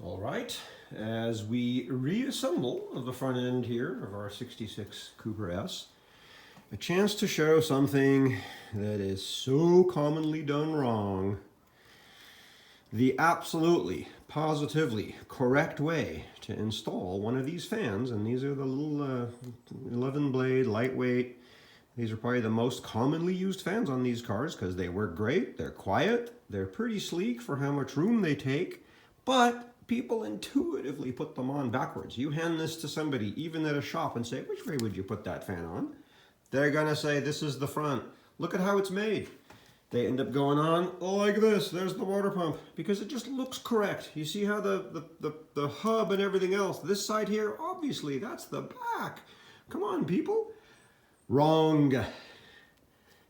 All right, as we reassemble the front end here of our 66 Cooper S, a chance to show something that is so commonly done wrong. The absolutely, positively correct way to install one of these fans, and these are the little 11 blade, lightweight. These are probably the most commonly used fans on these cars because they work great, they're quiet, they're pretty sleek for how much room they take, but people intuitively put them on backwards. You hand this to somebody, even at a shop, and say, which way would you put that fan on? They're gonna say, this is the front. Look at how it's made. They end up going on like this. There's the water pump, because it just looks correct. You see how the hub and everything else, this side here, obviously that's the back. Come on, people. Wrong.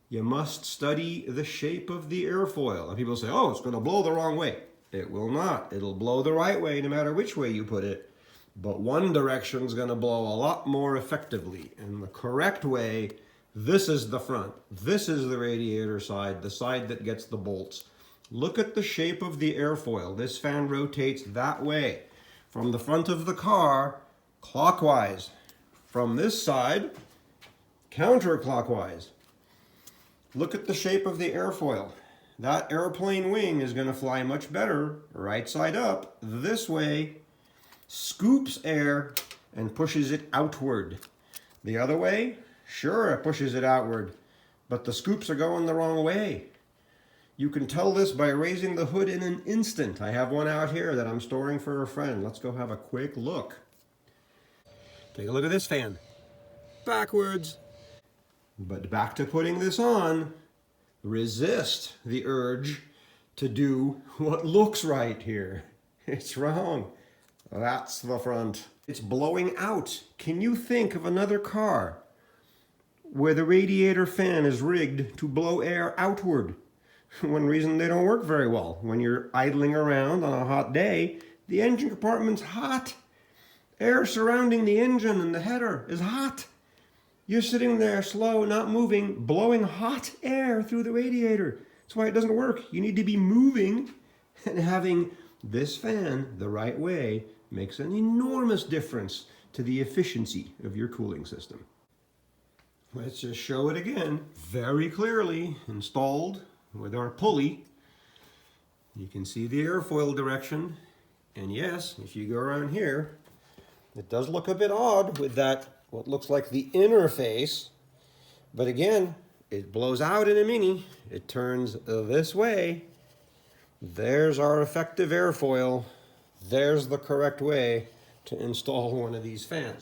You must study the shape of the airfoil. And people say, oh, it's gonna blow the wrong way. It will not. It'll blow the right way no matter which way you put it. But one direction's gonna blow a lot more effectively. And the correct way, this is the front. This is the radiator side, the side that gets the bolts. Look at the shape of the airfoil. This fan rotates that way. From the front of the car, clockwise. From this side, counterclockwise. Look at the shape of the airfoil. That airplane wing is going to fly much better right side up this way, scoops air and pushes it outward. The other way, sure, it pushes it outward, but the scoops are going the wrong way. You can tell this by raising the hood in an instant. I have one out here that I'm storing for a friend. Let's go have a quick look. Take a look at this fan. Backwards. But back to putting this on. Resist the urge to do what looks right here. It's wrong. That's the front. It's blowing out. Can you think of another car where the radiator fan is rigged to blow air outward? One reason they don't work very well. When you're idling around on a hot day, the engine compartment's hot. Air surrounding the engine and the header is hot. You're sitting there slow, not moving, blowing hot air through the radiator. That's why it doesn't work. You need to be moving, and having this fan the right way makes an enormous difference to the efficiency of your cooling system. Let's just show it again, very clearly installed with our pulley. You can see the airfoil direction, and yes, if you go around here, it does look a bit odd with that what looks like the interface, but again, it blows out in a mini. It turns this way. There's our effective airfoil. There's the correct way to install one of these fans.